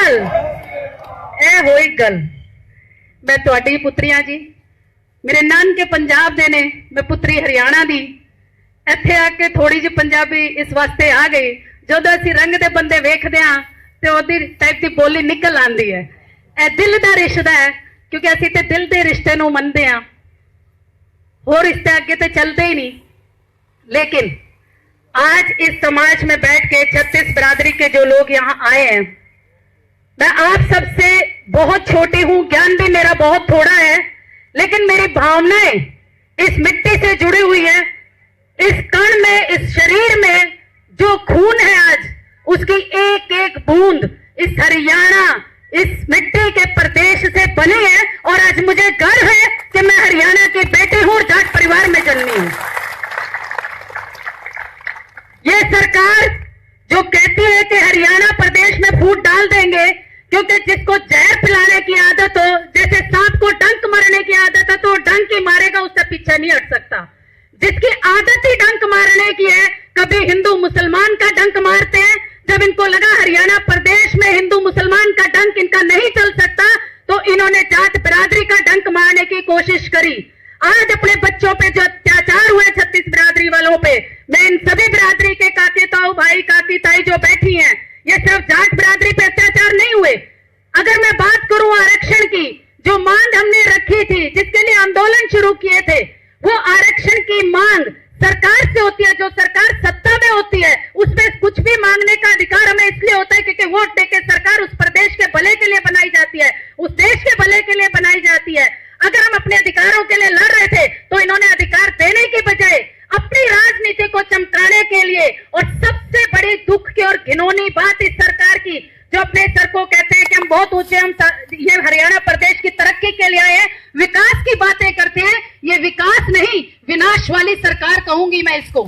अकाल ए होई गल मैं तुहाडी पुत्री हाँ जी। मेरे नानके पंजाब दे ने, मैं पुत्री हरियाणा दी। इत्थे आके थोड़ी जी पंजाबी इस वास्ते आ गई, जदों असीं रंग दे बंदे वेखदे हां ते ओदी टाइप दी बोली निकल आंदी है। ए दिल दा रिश्ता है, क्योंकि असीं ते दिल दे रिश्ते नूं मनदे हां, होर रिश्ते आगे ते चलते ही नहीं। लेकिन आज इस समाज में बैठ के 36 बिरादरी के जो लोग यहाँ आए हैं, मैं आप सबसे बहुत छोटी हूं, ज्ञान भी मेरा बहुत थोड़ा है, लेकिन मेरी भावनाएं इस मिट्टी से जुड़ी हुई है। इस कण में, इस शरीर में जो खून है आज, उसकी एक एक बूंद इस हरियाणा, इस मिट्टी के प्रदेश से बनी है। और आज मुझे गर्व है कि मैं हरियाणा की बेटी हूं और जाट परिवार में जन्मी हूं। ये सरकार जो कहती है कि हरियाणा प्रदेश में फूट डाल देंगे, क्योंकि जिसको जहर पिलाने की आदत हो, जैसे सांप को डंक मारने की आदत है तो डंक ही मारेगा, उससे पीछे नहीं हट सकता। जिसकी आदत ही डंक मारने की है, कभी हिंदू मुसलमान का डंक मारते हैं। जब इनको लगा हरियाणा प्रदेश में हिंदू मुसलमान का डंक इनका नहीं चल सकता, तो इन्होंने जाट बिरादरी का डंक मारने की कोशिश करी। आज अपने बच्चों पे जो अत्याचार हुए 36 बिरादरी वालों पे, मैं इन सभी बिरादरी के काके ताऊ भाई काकी ताई जो बैठी हैं, ये सिर्फ जाट बिरादरी पे अत्याचार नहीं हुए। अगर मैं बात करूं आरक्षण की, जो मांग हमने रखी थी, जिसके लिए आंदोलन शुरू किए थे, वो आरक्षण की मांग सरकार से होती है। जो सरकार सत्ता में होती है, उसमें कुछ भी मांगने का अधिकार हमें इसलिए होता है क्योंकि वोट देके सरकार उस प्रदेश के भले के लिए बनाई जाती है, उस देश के भले के लिए बनाई जाती है। अगर हम अपने अधिकारों के लिए लड़ रहे थे, तो इन्होंने अधिकार देने की बजाय अपनी राजनीति को चमकाने के लिए, और सबसे बड़ी दुख की और घिनौनी बात इस सरकार की, जो अपने सर को कहते हैं कि हम बहुत ऊंचे, हम ये हरियाणा प्रदेश की तरक्की के लिए आए हैं, विकास की बातें करते हैं। ये विकास नहीं, विनाश वाली सरकार कहूंगी मैं इसको।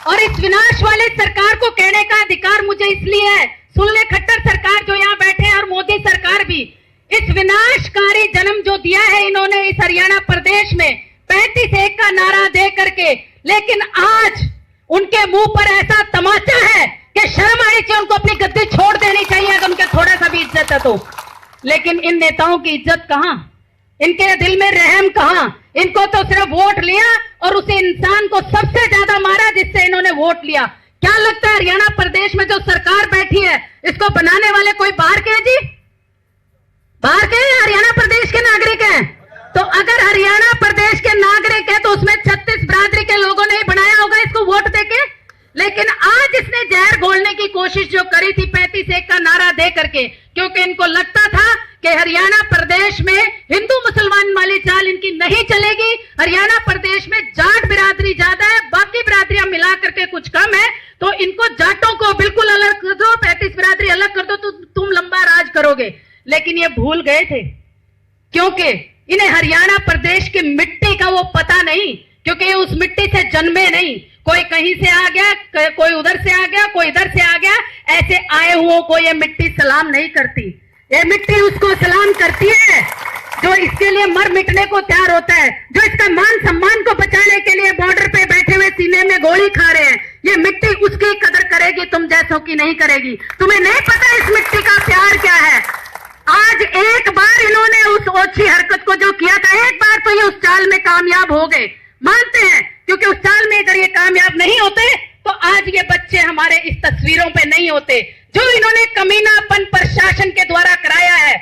और इस विनाश वाली सरकार को कहने का अधिकार मुझे इसलिए है, सुन ले खट्टर सरकार जो यहाँ बैठे हैं और मोदी सरकार भी, इस विनाशकारी जन्म जो दिया है इन्होंने इस हरियाणा प्रदेश में 35-1 का नारा दे करके, लेकिन आज उनके मुंह पर ऐसा तमाचा है कि शर्म आनी चाहिए, उनको अपनी गद्दी छोड़ देनी चाहिए अगर उनके थोड़ा सा भी इज्जत है तो। लेकिन इन नेताओं की इज्जत कहां, इनके दिल में रहम कहां? इनको तो सिर्फ वोट लिया और उस इंसान को सबसे ज्यादा मारा जिससे इन्होंने वोट लिया। क्या लगता है हरियाणा प्रदेश में जो सरकार बैठी है, इसको बनाने वाले कोई बाहर के हैं जी? बाहर के हरियाणा प्रदेश के नागरिक हैं। तो अगर हरियाणा प्रदेश के नागरिक है तो उसमें 36 बिरादरी के लोगों ने ही बनाया होगा इसको वोट देके। लेकिन आज इसने जहर घोलने की कोशिश जो करी थी 35-1 का नारा दे करके, क्योंकि इनको लगता था कि हरियाणा प्रदेश में हिंदू मुसलमान वाली चाल इनकी नहीं चलेगी। हरियाणा प्रदेश में जाट बिरादरी ज्यादा है, बाकी बिरादरियां मिला करके कुछ कम है, तो इनको जाटों को बिल्कुल अलग कर दो, 35 बिरादरी अलग कर दो तो तुम लंबा राज करोगे। लेकिन ये भूल गए थे, क्योंकि इन्हें हरियाणा प्रदेश की मिट्टी का वो पता नहीं, क्योंकि ये उस मिट्टी से जन्मे नहीं। कोई कहीं से आ गया, कोई उधर से आ गया, कोई इधर से आ गया, ऐसे आए हुओं को ये मिट्टी सलाम नहीं करती। ये मिट्टी उसको सलाम करती है जो इसके लिए मर मिटने को तैयार होता है, जो इसका मान सम्मान को बचाने के लिए बॉर्डर पे बैठे हुए सीने में गोली खा रहे हैं। ये मिट्टी उसकी कदर करेगी, तुम जैसों की नहीं करेगी। तुम्हें नहीं पता इस मिट्टी का प्यार क्या है। आज एक बार इन्होंने उस ओछी हरकत को जो किया था, एक बार तो ये उस चाल में कामयाब हो गए, मानते हैं, क्योंकि उस चाल में अगर ये कामयाब नहीं होते तो आज ये बच्चे हमारे इस तस्वीरों पे नहीं होते। जो इन्होंने कमीनापन प्रशासन के द्वारा कराया है,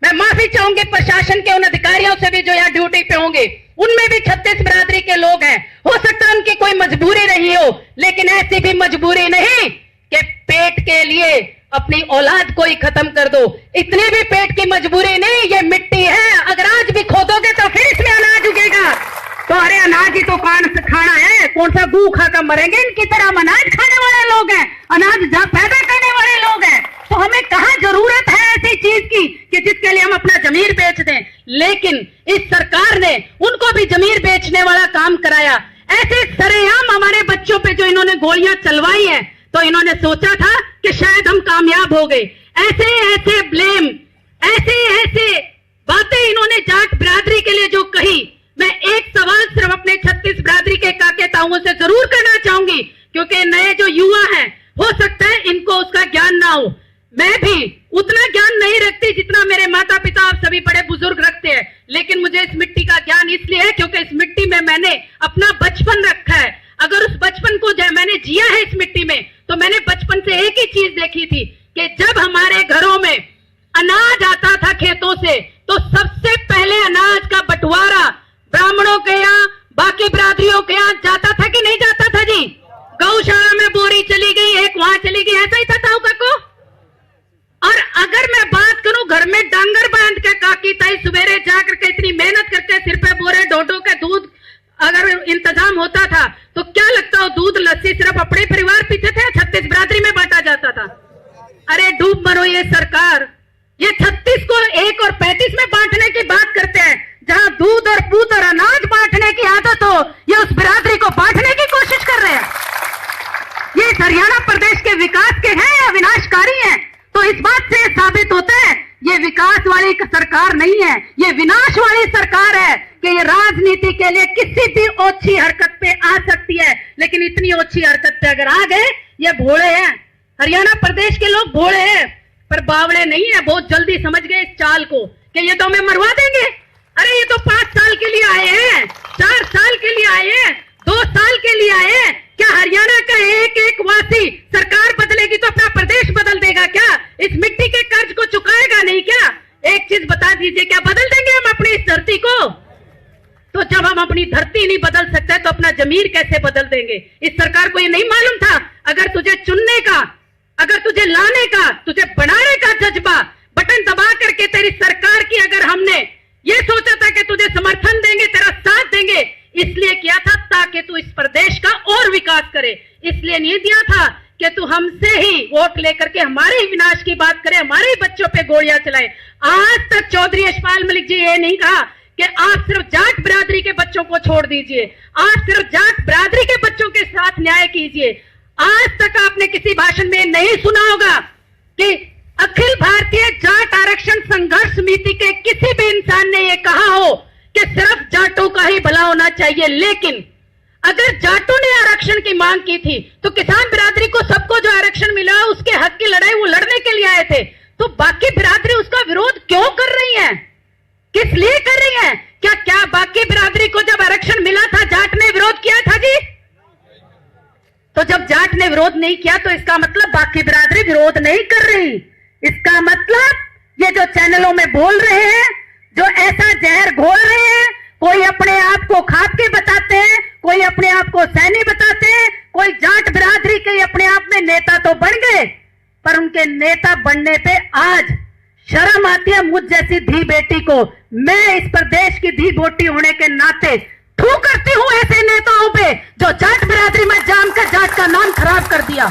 मैं माफी चाहूंगी प्रशासन के उन अधिकारियों से भी जो यहाँ ड्यूटी पे होंगे, उनमें भी 36 बिरादरी के लोग हैं। हो सकता है उनकी कोई मजबूरी रही हो, लेकिन ऐसी भी मजबूरी नहीं कि पेट के लिए अपनी औलाद को ही खत्म कर दो। इतनी भी पेट की मजबूरी नहीं, ये मिट्टी है, अगर आज भी खोदोगे तो फिर इसमें अनाज उगेगा। तो अरे अनाज ही तो खाना है, कौन सा गू खाकर मरेंगे? इनकी तरह हम अनाज खाने वाले लोग हैं, अनाज पैदा करने वाले लोग हैं। तो हमें कहाँ जरूरत है ऐसी चीज की कि जिसके लिए हम अपना जमीर बेच दें। लेकिन इस सरकार ने उनको भी जमीर बेचने वाला काम कराया। ऐसे सरेआम हमारे बच्चों पे जो इन्होंने गोलियां चलवाई हैं, तो इन्होंने सोचा था कि शायद हम कामयाब हो गए। ऐसे ऐसे ब्लेम, ऐसे ऐसे बातें इन्होंने जाट बिरादरी के लिए जो कही, मैं एक सवाल सिर्फ अपने 36 बिरादरी के काके ताऊओं से जरूर करना चाहूंगी, क्योंकि नए जो युवा हैं, हो सकता है इनको उसका ज्ञान ना हो। मैं भी उतना ज्ञान नहीं रखती जितना मेरे माता पिता और सभी बड़े बुजुर्ग रखते हैं, लेकिन मुझे इस मिट्टी का ज्ञान इसलिए है क्योंकि इस मिट्टी में मैंने अपना बचपन रखा है। अगर उस बचपन को मैंने जिया है इस मिट्टी में, तो मैंने बचपन से एक ही चीज देखी थी कि जब हमारे घरों में अनाज आता था खेतों से, तो सबसे पहले अनाज का बंटवारा ब्राह्मणों के यहाँ, बाकी बिरादरियों के यहाँ जाता था कि नहीं जाता था जी? गौशाला में बोरी चली गई, एक वहां चली गई, ऐसा ही था ताऊ को। और अगर मैं बात करूं घर में डांगर बांध के काकी ताई सवेरे जाकर के इतनी मेहनत करके सिर पे बोरे ढोढो के दूध अगर इंतजाम होता था, तो क्या लगता हो दूध लस्सी सिर्फ अपने परिवार पीछे थे, 36 बिरादरी में बांटा जाता था? अरे डूब मरो ये सरकार, ये 36 को 1 और 35 में बांटने की बात करते हैं। जहां दूध और पूत और अनाज बांटने की आदत हो, ये उस बिरादरी को बांटने की कोशिश कर रहे हैं। ये हरियाणा प्रदेश के विकास के हैं या विनाशकारी हैं? तो इस बात से साबित होता है ये विकास वाली सरकार नहीं है, ये विनाश वाली सरकार है कि ये राजनीति के लिए किसी भी ओछी हरकत पे आ सकती है। लेकिन इतनी ओछी हरकत पे अगर आ गए, ये भोले हैं। हरियाणा प्रदेश के लोग भोले हैं पर बावड़े नहीं है। बहुत जल्दी समझ गए इस चाल को कि ये तो हमें मरवा देंगे। अरे ये तो 5 साल के लिए आए हैं, 4 साल के लिए आए हैं, 2 साल के लिए आए हैं। क्या हरियाणा का एक एक वासी सरकार बदलेगी तो अपना प्रदेश बदल देगा क्या? इस मिट्टी के कर्ज को चुकाएगा नहीं क्या? एक चीज बता दीजिए, क्या बदल देंगे हम अपनी इस धरती को? तो जब हम अपनी धरती नहीं बदल सकते तो अपना जमीर कैसे बदल देंगे? इस सरकार को ये नहीं मालूम था अगर तुझे चुनने का, अगर तुझे लाने का, तुझे बनाने का जज्बा बटन दबा करके तेरी सरकार की अगर हमने ये सोचा था कि तुझे समर्थन देंगे, तेरा साथ देंगे, इसलिए किया था ताकि तू इस प्रदेश का और विकास करे। इसलिए नहीं दिया था कि तू हमसे ही वोट लेकर के हमारे ही विनाश की बात करे, हमारे ही बच्चों पे गोलियां चलाए। आज तक चौधरी यशपाल मलिक जी ये नहीं कहा कि आप सिर्फ जाट बिरादरी के बच्चों को छोड़ दीजिए, आप सिर्फ जाट बिरादरी के बच्चों के साथ न्याय कीजिए। आज तक आपने किसी भाषण में नहीं सुना होगा कि अखिल भारतीय जाट आरक्षण संघर्ष समिति के किसी भी इंसान ने यह कहा हो कि सिर्फ जाटों का ही भला होना चाहिए। लेकिन अगर जाटों ने आरक्षण की मांग की थी तो किसान बिरादरी को सबको जो आरक्षण मिला उसके हक की लड़ाई वो लड़ने के लिए आए थे। तो बाकी बिरादरी उसका विरोध क्यों कर रही है? किस लिए कर रही है? क्या बाकी बिरादरी को जब आरक्षण मिला था जाट ने विरोध किया था जी? तो जब जाट ने विरोध नहीं किया तो इसका मतलब बाकी बिरादरी विरोध नहीं कर रही। इसका मतलब ये जो चैनलों में बोल रहे हैं, जो ऐसा जहर घोल रहे हैं, कोई अपने आप को खाप के बताते हैं, कोई अपने आप को सैनी बताते हैं, कोई जाट बिरादरी के अपने आप में नेता तो बन गए, पर उनके नेता बनने पे आज शर्म आती है मुझ जैसी धी बेटी को। मैं इस प्रदेश की धी बेटी होने के नाते थू करती हूं ऐसे नेताओं पे जो जाट बिरादरी में जाम कर जाट का नाम खराब कर दिया।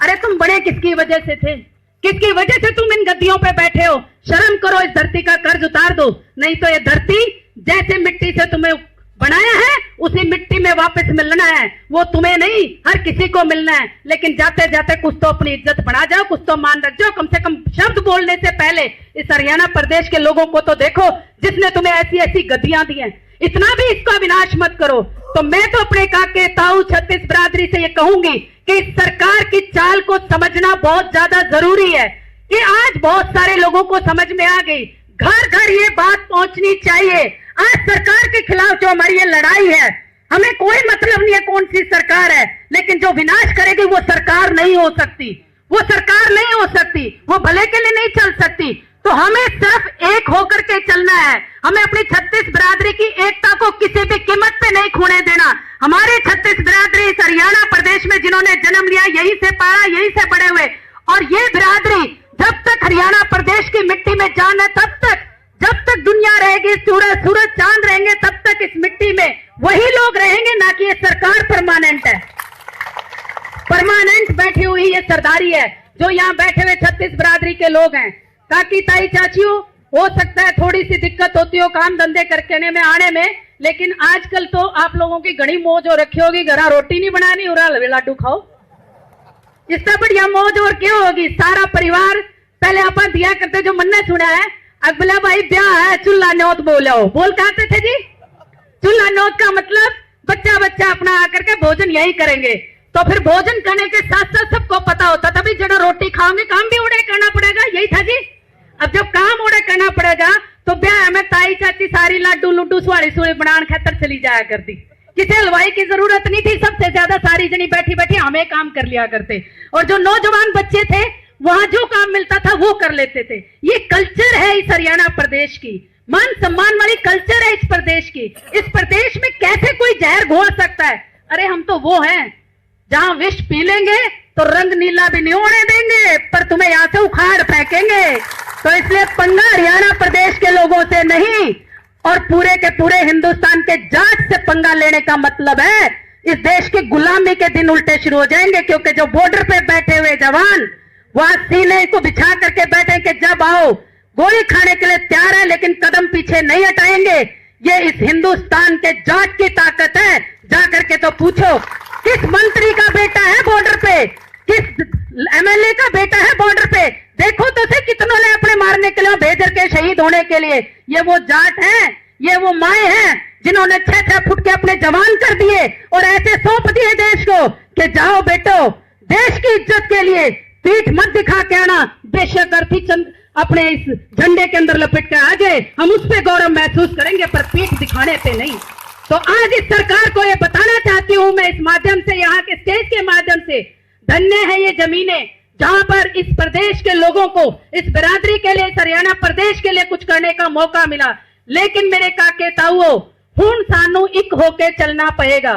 अरे तुम बड़े किसकी वजह से थे? किसकी वजह से तुम इन गद्दियों पे बैठे हो? शर्म करो, इस धरती का कर्ज उतार दो, नहीं तो ये धरती जैसे मिट्टी से तुम्हें बनाया है उसी मिट्टी में वापस मिलना है। वो तुम्हें नहीं, हर किसी को मिलना है। लेकिन जाते जाते कुछ तो अपनी इज्जत बढ़ा जाओ, कुछ तो मान रख जाओ। कम से कम शब्द बोलने से पहले इस हरियाणा प्रदेश के लोगों को तो देखो जिसने तुम्हें ऐसी ऐसी गद्दियां दी हैं। इतना भी इसका विनाश मत करो। तो मैं तो अपने काके ताऊ 36 बिरादरी से ये कहूंगी कि इस सरकार की चाल को समझना बहुत ज्यादा जरूरी है। कि आज बहुत सारे लोगों को समझ में आ गई, घर घर ये बात पहुंचनी चाहिए। आज सरकार के खिलाफ जो हमारी ये लड़ाई है, हमें कोई मतलब नहीं है कौन सी सरकार है, लेकिन जो विनाश करेगी वो सरकार नहीं हो सकती, वो सरकार नहीं हो सकती, वो भले के लिए नहीं चल सकती। तो हमें सिर्फ एक होकर के चलना है। हमें अपनी 36 बिरादरी की एकता को किसी भी कीमत पे नहीं खोने देना। हमारे 36 बिरादरी इस हरियाणा प्रदेश में जिन्होंने जन्म लिया, यहीं से पाला, यहीं से बड़े हुए, और ये बिरादरी जब तक हरियाणा प्रदेश की मिट्टी में जान है, तब तक, जब तक दुनिया रहेगी, सूरज चांद रहेंगे, तब तक इस मिट्टी में वही लोग रहेंगे, ना कि ये सरकार परमानेंट है। परमानेंट बैठी हुई ये सरदारी है। जो यहाँ बैठे हुए 36 बिरादरी के लोग हैं, काकी ताई चाचियों, हो सकता है थोड़ी सी दिक्कत होती हो काम धंधे करके में आने में, लेकिन आजकल तो आप लोगों की घनी मौज हो रखी होगी। घरा रोटी नहीं बनानी, उरा लाडू खाओ, इससे बढ़िया मौज और क्यों होगी। सारा परिवार पहले आप दिया करते, जो मन ने सुना है अगला भाई ब्याह है चूल्हा न्योत बोलो, बोल कहते थे जी। चूल्हा न्योत का मतलब बच्चा बच्चा अपना आकर के भोजन यही करेंगे। तो फिर भोजन करने के साथ साथ सबको पता होता था भी जरा रोटी खाओगे काम भी उड़े करना पड़ेगा, यही था जी। अब जब काम उड़े करना पड़ेगा तो ब्याह में ताई चाची सारी लाडू लुड्डू सुहाड़ी सुहाड़ी बनाने खातर चली जाया करती, किसी हलवाई की जरूरत नहीं थी, सबसे ज्यादा सारी जनी बैठी बैठी हमें काम कर लिया करते। और जो नौजवान बच्चे थे वहां जो काम मिलता था वो कर लेते थे। ये कल्चर है इस हरियाणा प्रदेश की, मान सम्मान वाली कल्चर है इस प्रदेश की। इस प्रदेश में कैसे कोई जहर घोल सकता है? अरे हम तो वो हैं जहां विष पी लेंगे तो रंग नीला भी नहीं होने देंगे, पर तुम्हें यहां से उखाड़ फेंकेंगे। तो इसलिए पंगा हरियाणा प्रदेश के लोगों से नहीं और पूरे के पूरे हिंदुस्तान के जाट से पंगा लेने का मतलब है इस देश की गुलामी के दिन उल्टे शुरू हो जाएंगे। क्योंकि जो बॉर्डर पे बैठे हुए जवान वहां सीने को बिछा करके बैठे कि जब आओ गोली खाने के लिए तैयार है, लेकिन कदम पीछे नहीं हटाएंगे। ये इस हिंदुस्तान के जाट की ताकत है। जाकर के तो पूछो किस मंत्री का बेटा है बॉर्डर पे, किस एमएलए का बेटा है बॉर्डर पे, देखो तो से कितनों ने अपने मारने के लिए भेज के शहीद होने के लिए। ये वो जाट हैं, ये वो माए हैं जिन्होंने 6-6 फुट के अपने जवान कर दिए और ऐसे सौंप दिए देश को कि जाओ बेटो देश की इज्जत के लिए पीठ मत दिखा के आना। बेशक अर्थी चंद अपने इस झंडे के अंदर लपेट के आ जाए, हम उस पर गौरव महसूस करेंगे, पर पीठ दिखाने पे नहीं। तो आज इस सरकार को ये बताना चाहती हूं मैं इस माध्यम से, यहाँ के स्टेज के माध्यम से, धन्य है ये जमीनें जहां पर इस प्रदेश के लोगों को, इस बिरादरी के लिए, इस हरियाणा प्रदेश के लिए कुछ करने का मौका मिला। लेकिन मेरे काके ताऊओ हुण सानू एक होके चलना पड़ेगा।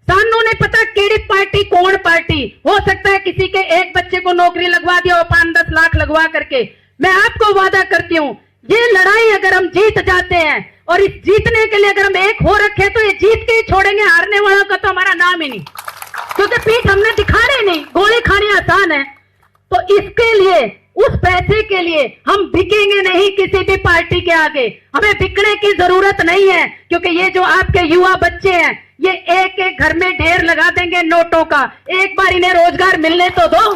सानू नहीं पता केड़ी पार्टी कौन पार्टी, हो सकता है किसी के एक बच्चे को नौकरी लगवा दिया हो 5-10 लाख लगवा करके। मैं आपको वादा करती हूं ये लड़ाई अगर हम जीत जाते हैं और इस जीतने के लिए अगर हम एक हो रखे तो ये जीत के ही छोड़ेंगे, हारने वालों का तो हमारा नाम ही नहीं, क्योंकि पीठ हमने दिखाने नहीं, गोली खानी आसान है। तो इसके लिए उस पैसे के लिए हम बिकेंगे नहीं किसी भी पार्टी के आगे, हमें बिकने की जरूरत नहीं है। क्योंकि ये जो आपके युवा बच्चे हैं ये एक एक घर में ढेर लगा देंगे नोटों का। एक बार इन्हें रोजगार मिलने तो दो,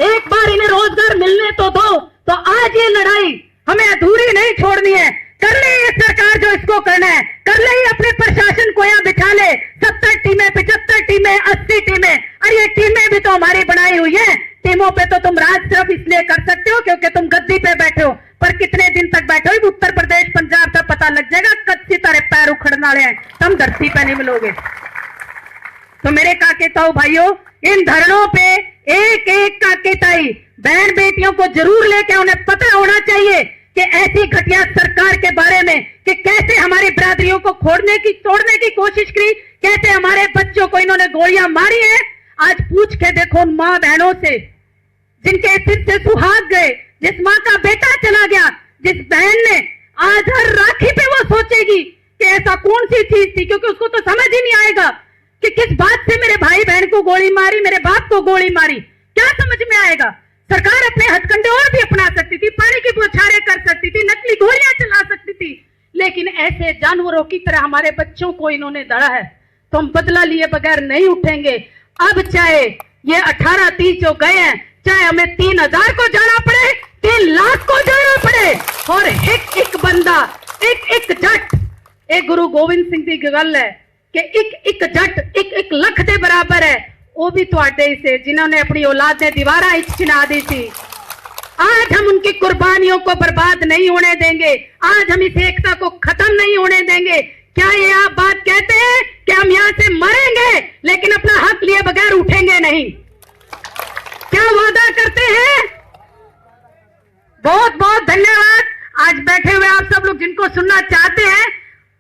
एक बार इन्हें रोजगार मिलने तो दो। तो आज ये लड़ाई हमें अधूरी नहीं छोड़नी है। कर ले ये सरकार जो इसको करना है, कर ले अपने प्रशासन को यहाँ बिठा ले। 70 टीमें, 75 टीमें, 80 टीमें, और ये टीमें भी तो हमारी बनाई हुई है। टीमों पे तो तुम राज सिर्फ इसलिए कर सकते हो क्योंकि तुम गद्दी पे बैठे हो, पर कितने दिन तक बैठे हो उत्तर प्रदेश पंजाब का पता लग जाएगा कद सी तरह पैर उखड़ने वाले हैं, तुम धरती पे नहीं मिलोगे। तो मेरे काके ताऊ भाइयों, इन धरणों पे एक एक काके ताई बहन बेटियों को जरूर लेके उन्हें पता होना चाहिए कि ऐसी घटिया सरकार के बारे में कि कैसे हमारी बिरादरियों को तोड़ने की कोशिश की, कैसे हमारे बच्चों को इन्होंने गोलियां मारी है। आज पूछ के देखो उन मां बहनों से जिनके सिर से सुहाग गए, जिस मां का बेटा चला गया, जिस बहन ने आज हर राखी पे वो सोचेगी कि ऐसा कौन सी चीज थी, क्योंकि उसको तो समझ ही नहीं आएगा कि किस बात से मेरे भाई बहन को गोली मारी, मेरे बाप को गोली मारी, क्या समझ में आएगा। सरकार अपने हथकंडे और भी अपना सकती थी, पानी की बौछारें कर सकती थी, नकली गोलियां चला सकती थी, लेकिन ऐसे जानवरों की तरह हमारे बच्चों को इन्होंने दड़ा है, तो हम बदला लिए बगैर नहीं उठेंगे। अब चाहे ये 18-30 जो गए हैं, चाहे हमें 3000 को जाना पड़े, 3 लाख को जाना पड़े, और एक एक बंदा, एक एक जट, एक गुरु गोविंद सिंह की गल है कि एक एक जट एक लख के बराबर है। वो भी तुहाडे से जिन्होंने अपनी औलाद ने दीवारा चिना दी थी। आज हम उनकी कुर्बानियों को बर्बाद नहीं होने देंगे, आज हम इस एकता को खत्म नहीं होने देंगे। क्या ये आप बात कहते हैं कि हम यहां से मरेंगे लेकिन अपना हक लिए बगैर उठेंगे नहीं? क्या वादा करते हैं? बहुत बहुत धन्यवाद आज बैठे हुए आप सब लोग जिनको सुनना चाहते हैं,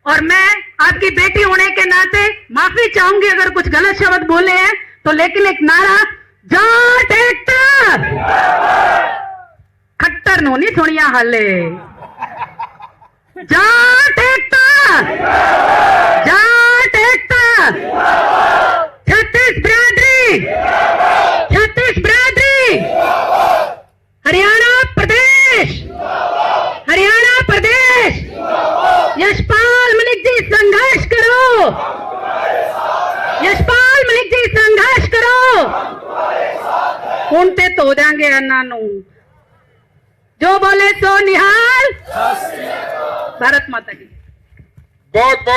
और मैं आपकी बेटी होने के नाते माफी चाहूंगी अगर कुछ गलत शब्द बोले हैं तो, लेकिन एक नारा जाट एकता खट्टर नो नहीं सुनिया हाले, जाट एकता, जाट एकता, छत्तीस बिरादरी, छत्तीस बिरादरी, हरियाणा प्रदेश, हरियाणा प्रदेश, यशपाल मलिक जी संघर्ष करो, यशपाल मलिक जी संघर्ष करो, उनते तो जाएंगे अन्ना जो बोले सो निहाल। भारत माता की बहुत बहुत